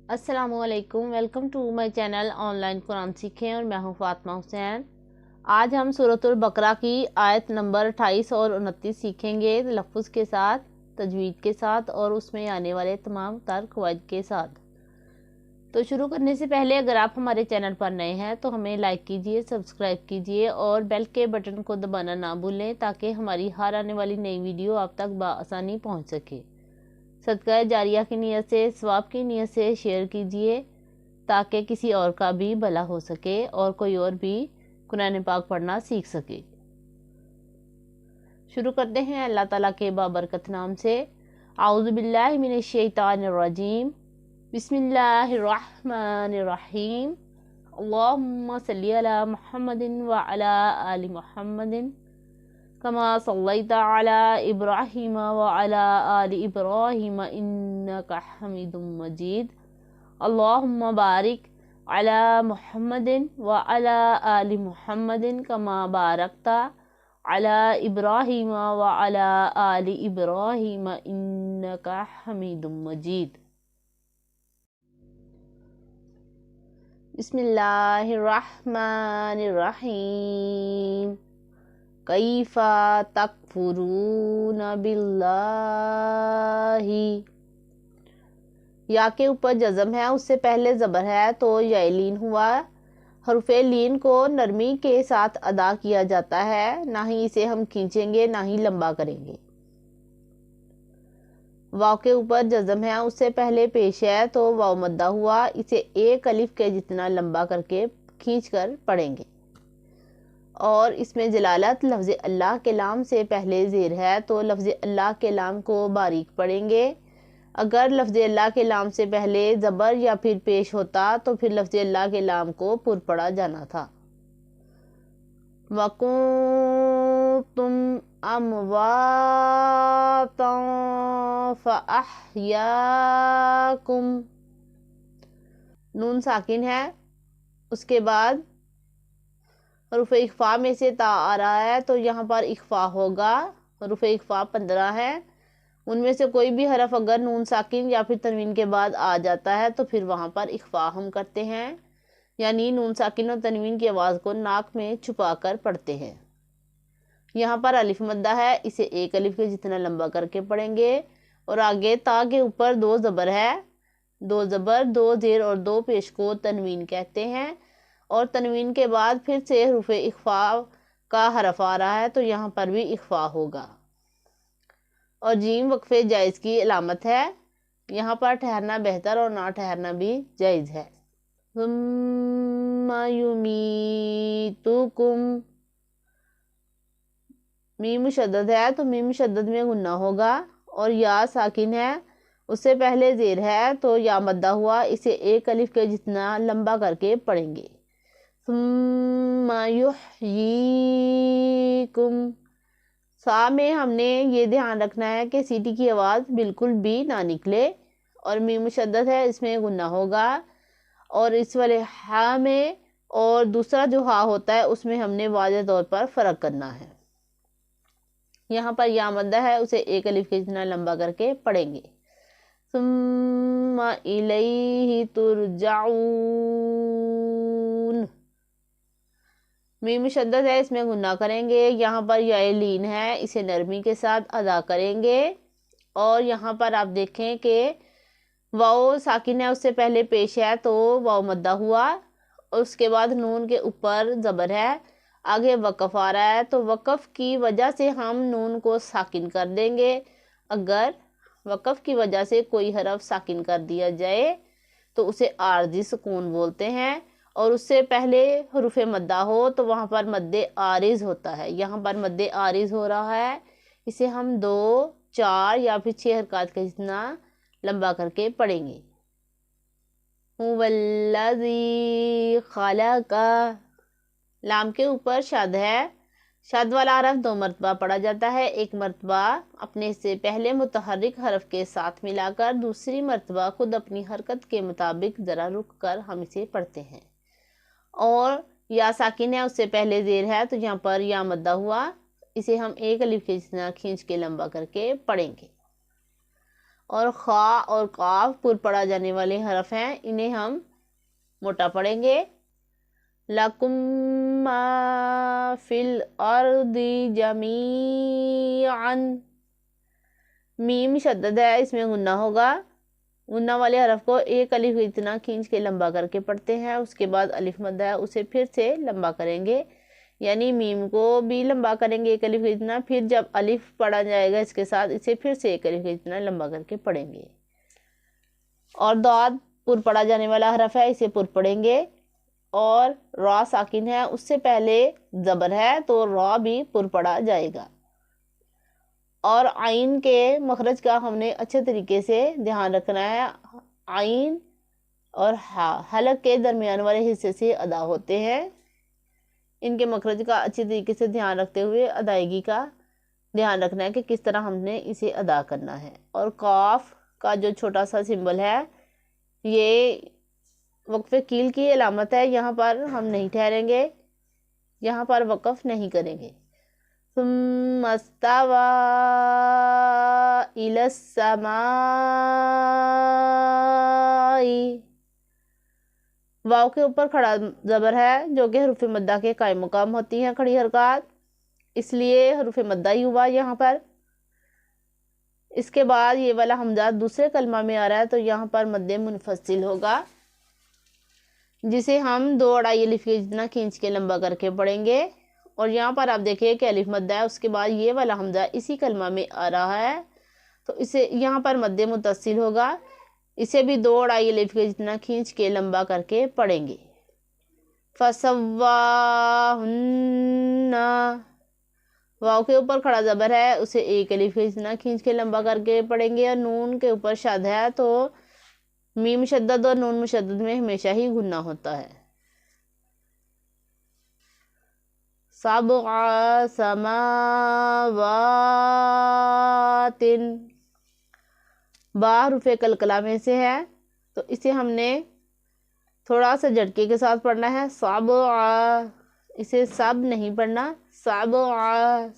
अस्सलाम वालेकुम। Welcome to my channel online Quran सीखें और मैं हूं फातिमा हुसैन। आज हम सूरतुल बकरा की आयत नंबर 28 और 29 सीखेंगे लफ्ज़ के साथ, तजवीद के साथ और उसमें आने वाले तमाम तर्क वाइद के साथ। तो शुरू करने से पहले अगर आप हमारे चैनल पर नए हैं तो हमें लाइक कीजिए, सब्सक्राइब कीजिए और बेल के बटन को दबाना ना भूलें ताकि हमारी हर आने वाली नई वीडियो आप तक बआसानी पहुँच सके। सदका जारिया की नीयत से, सवाब की नीयत से शेयर कीजिए ताकि किसी और का भी भला हो सके और कोई और भी कुरान पाक पढ़ना सीख सके। शुरू करते हैं अल्लाह ताला के बाबरकत नाम से। आऊज़ु बिल्लाहि मिनश शैतानिर रजीम, बिस्मिल्लाहिर रहमानिर रहीम। अल्लाहुम्मा सल्ली अला मुहम्मदिन व अला आलि मुहम्मदिन कमा सल्लैता अला इब्राहीम व अला आलि इब्राहीम इन्नका हमीदुम मजीद। अल्लाहुम्मा बारिक अला मुहम्मदिन व अला आलि मुहम्मदिन कमा बारकता अला इब्राहीम व अला आलि इब्राहीम इन्नका हमीदुम मजीद। बिस्मिल्लाहिर रहमानिर रहीम। कैफा तकफुरून बिल्लाही। या के ऊपर जज़म है, उससे पहले ज़बर है तो या लीन हुआ। हरुफे लीन को नरमी के साथ अदा किया जाता है, ना ही इसे हम खींचेंगे ना ही लंबा करेंगे। वाव के ऊपर जज़म है, उससे पहले पेश है तो वाव मद्दा हुआ, इसे एक अलिफ के जितना लंबा करके खींच कर पढ़ेंगे। और इसमें जलालत लफ्ज़ अल्लाह के लाम से पहले ज़ेर है तो लफ्ज़ अल्लाह के लाम को बारीक पढ़ेंगे। अगर लफ्ज़ अल्लाह के लाम से पहले ज़बर या फिर पेश होता तो फिर लफ्ज़ अल्लाह के लाम को पुर पढ़ा जाना था। वकुंतुम अमवातन फ़अहयाकुम। नून साकिन है, उसके बाद हरुफ़े इख्फ़ा में से ता आ रहा है तो यहाँ पर इख्फ़ा होगा। हरुफ़े इख्फ़ा 15 है, उनमें से कोई भी हरफ अगर नून साकिन या फिर तनवीन के बाद आ जाता है तो फिर वहाँ पर इख्फ़ा हम करते हैं, यानी नून साकिन और तनवीन की आवाज़ को नाक में छुपा कर पढ़ते हैं। यहाँ पर अलिफ मद्दा है, इसे एक अलिफ के जितना लंबा करके पढ़ेंगे। और आगे ता के ऊपर दो ज़बर है, दो ज़बर, दो ज़ेर और दो पेश को तनवीन कहते हैं। और तनवीन के बाद फिर से हरुफ़े इख्फ़ा का हरफ आ रहा है तो यहाँ पर भी इख्फ़ा होगा। और जीम वक्फ़े जायज़ की अलामत है, यहाँ पर ठहरना बेहतर और ना ठहरना भी जायज़ है। सुम्मा युमीतुकुम। मीम मुशद्दद है तो मीम मुशद्दद में गुन्ना होगा। और या साकिन है, उससे पहले ज़ेर है तो या मद्दा हुआ, इसे एक अलिफ के जितना लंबा करके पढ़ेंगे। सुम्मा युहयीकुम। सा में हमने ये ध्यान रखना है कि सीटी की आवाज़ बिल्कुल भी ना निकले। और मीम मुशद्दद है, इसमें गुन्ना होगा। और इस वाले हा में और दूसरा जो हा होता है उसमें हमने वाज़ेह तौर पर फ़र्क करना है। यहाँ पर या मद्दा है, उसे एक अलिफ के जितना लंबा करके पढ़ेंगे। सुम्मा इलैहि तुरजाऊन। मीम मुशद्दद है, इसमें गुन्ना करेंगे। यहाँ पर या लीन है, इसे नरमी के साथ अदा करेंगे। और यहाँ पर आप देखें कि वाव साकिन है, उससे पहले पेश है तो वाव मद्दा हुआ। और उसके बाद नून के ऊपर ज़बर है, आगे वक़फ़ आ रहा है तो वक़फ़ की वजह से हम नून को साकिन कर देंगे। अगर वक़फ़ की वजह से कोई हरफ साकिन कर दिया जाए तो उसे आर्ज़ी सुकून बोलते हैं। और उससे पहले हुरूफ़ मद्दा हो तो वहाँ पर मद्दे आरिज़ होता है। यहाँ पर मद्दे आरिज़ हो रहा है, इसे हम 2, 4 या फिर 6 हरकत के जितना लंबा करके पढ़ेंगे। हुवल्लज़ी खलका। लाम के ऊपर शद है, शद वाला हरफ 2 मरतबा पढ़ा जाता है। एक मरतबा अपने से पहले मुतहर्रिक हरफ के साथ मिलाकर, दूसरी मरतबा खुद अपनी हरकत के मुताबिक ज़रा रुक कर हम इसे पढ़ते हैं। और या साकिन है, उससे पहले ज़ेर है तो यहाँ पर या मद्दा हुआ, इसे हम एक अलिफ के जितना खींच के लंबा करके पढ़ेंगे। اور خا اور قاف پر پڑھا جانے والے حرف ہیں، انہیں ہم موٹا پڑھیں گے۔ لَكُمْ مَا فِي الْأَرْضِ جَمِيعًا، میم شدد ہے، اس میں غنہ ہوگا۔ غنہ والے حرف کو ایک الف اتنا کھینچ کے لمبا کر کے پڑھتے ہیں، اس کے بعد الف مد ہے اسے پھر سے لمبا کریں گے، یعنی میم کو بھی لمبا کریں گے ایک الف اتنا، پھر جب الف پڑھا جائے گا اس کے ساتھ اسے پھر سے ایک الف اتنا لمبا کر کے پڑھیں گے۔ اور داد پر پڑھا جانے والا حرف ہے، اسے پر پڑھیں گے، اور را ساکن ہے، اس سے پہلے زبر ہے تو را بھی پر پڑھا جائے گا۔ اور عین کے مخرج کا ہم نے اچھے طریقے سے دھیان رکھنا ہے۔ عین اور ہا حلق کے درمیان والے حصے سے ادا ہوتے ہیں، ان کے مخرج کا اچھے طریقے سے دھیان رکھتے ہوئے ادائیگی کا دھیان رکھنا ہے کہ کس طرح ہم نے اسے ادا کرنا ہے۔ اور قاف کا جو چھوٹا سا سمبل ہے یہ وقف کیل کی علامت ہے، یہاں پر ہم نہیں ٹھہریں گے، یہاں پر وقف نہیں کریں گے۔ ثم استوى إلى السماء، واو کے اوپر کھڑا زبر ہے جو کہ حروف مدہ کے قائم مقام ہوتی ہیں کھڑی حرکات، اس لیے حروف مدہ ہی ہوا یہاں پر۔ اس کے بعد یہ والا حمزہ دوسرے کلمہ میں آ رہا ہے تو یہاں پر مد منفصل ہوگا، جسے ہم 2 اڑائی الف کے جتنا کھینچ کے لمبا کر کے پڑھیں گے۔ اور یہاں پر آپ دیکھیں کہ الف مد ہے، اس کے بعد یہ والا حمزہ اسی کلمہ میں آ رہا ہے تو اسے یہاں پر مد متصل ہوگا، اسے بھی 2 اڑائی الف کے جتنا کھینچ کے لمبا کر کے پڑھیں گے۔ فَسَوَّاهُنَّ، واو کے اوپر کھڑا زبر ہے، اسے ایک الف کے جتنا کھینچ کے لمبا کر کے پڑھیں گے، اور نون کے اوپر شد ہے تو میم مشدد اور نون مشدد میں ہمیشہ ہی غنہ ہوتا ہے۔ سبع سماوات، با حرف قلقلہ میں سے ہے تو اسے ہم نے تھوڑا سا جھٹکے کے ساتھ پڑھنا ہے، سبع، اسے سب نہیں پڑھنا، سبع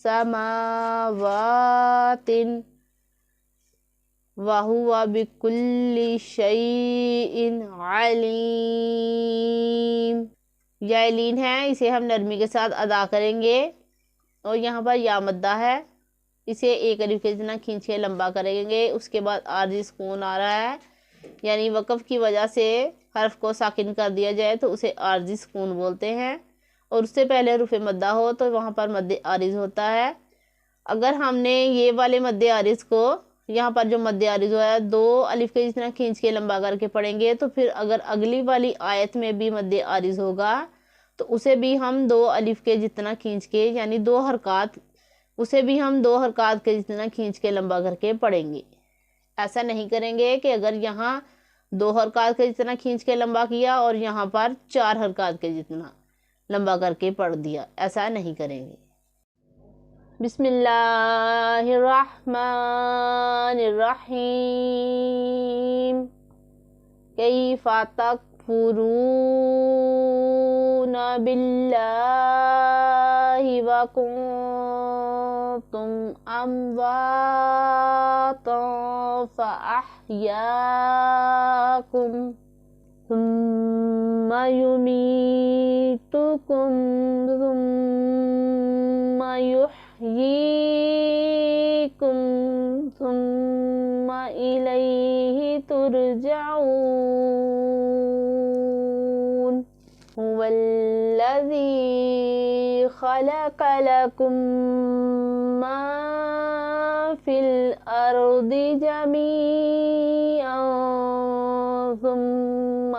سماوات وَهُوَ بِكُلِّ شَيْءٍ عَلِيمٌ، یا لین ہے، اسے ہم نرمی کے ساتھ ادا کریں گے، اور یہاں پر یا مدہ ہے، اسے ایک الف کے جتنا کھینچ کے لمبا کریں گے، اس کے بعد عارضی سکون آ رہا ہے، یعنی وقف کی وجہ سے حرف کو ساکن کر دیا جائے تو اسے عارضی سکون بولتے ہیں، اور اس سے پہلے حروف مدہ ہو تو وہاں پر مد عارض ہوتا ہے۔ اگر ہم نے یہ والے مد عارض کو یہاں پر جو مد عارض ہوا ہے 2 الف کے جتنا کھینچ کے لمبا کر کے پڑھیں گے تو پھر اگر اگلی والی آیت میں بھی مد عارض ہوگا تو اسے بھی ہم 2 الف کے جتنا کھینچ کے، یعنی 2 حرکات، اسے بھی ہم 2 حرکات کے جتنا کھینچ کے لمبا کر کے پڑھیں گے۔ ایسا نہیں کریں گے کہ اگر یہاں 2 حرکات کے جتنا کھینچ کے لمبا کیا اور یہاں پر 4 حرکات کے جتنا لمبا کر کے پڑھ دیا، ایسا نہیں کریں گے۔ بسم اللہ الرحمن الرحیم، کیف تکفرون باللہ وکنتم امواتا فاحیاکم ثم یمیتکم ثم یحییکم ثم الیہ ترجعون، هو الذی خلق لکم ما فی الارض جمیعا ثم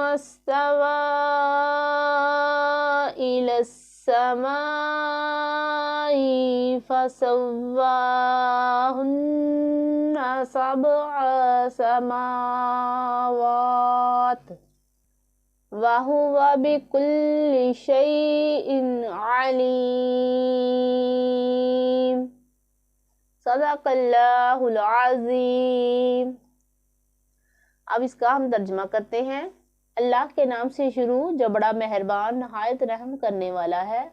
استوى إلى السماء فسواهن 7 سماوات وهو بكل شيء عليم، صدق اللہ العظیم۔ اب اس کا ہم ترجمہ کرتے ہیں۔ اللہ کے نام سے شروع جو بڑا مہربان نہایت رحم کرنے والا ہے۔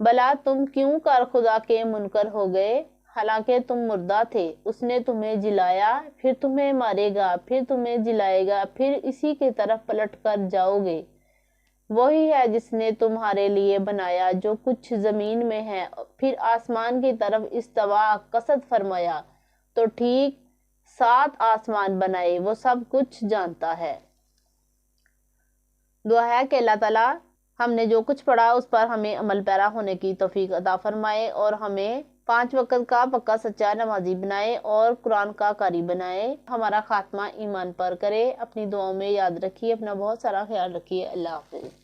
بلا تم کیوں کر خدا کے منکر ہو گئے، حالانکہ تم مردہ تھے، اس نے تمہیں جلایا، پھر تمہیں مارے گا، پھر تمہیں جلائے گا، پھر اسی کی طرف پلٹ کر جاؤ گے۔ وہی ہے جس نے تمہارے لیے بنایا جو کچھ زمین میں ہے، پھر آسمان کی طرف استوا قصد فرمایا تو ٹھیک 7 آسمان بنائے، وہ سب کچھ جانتا ہے۔ دعا ہے کہ اللہ تعالیٰ ہم نے جو کچھ پڑھا اس پر ہمیں عمل پیرا ہونے کی توفیق عطا فرمائے، اور ہمیں 5 وقت کا پکا سچا نمازی بنائے اور قرآن کا قاری بنائے، ہمارا خاتمہ ایمان پر کرے۔ اپنی دعاؤں میں یاد رکھیے، اپنا بہت سارا خیال رکھیے۔ اللہ حافظ۔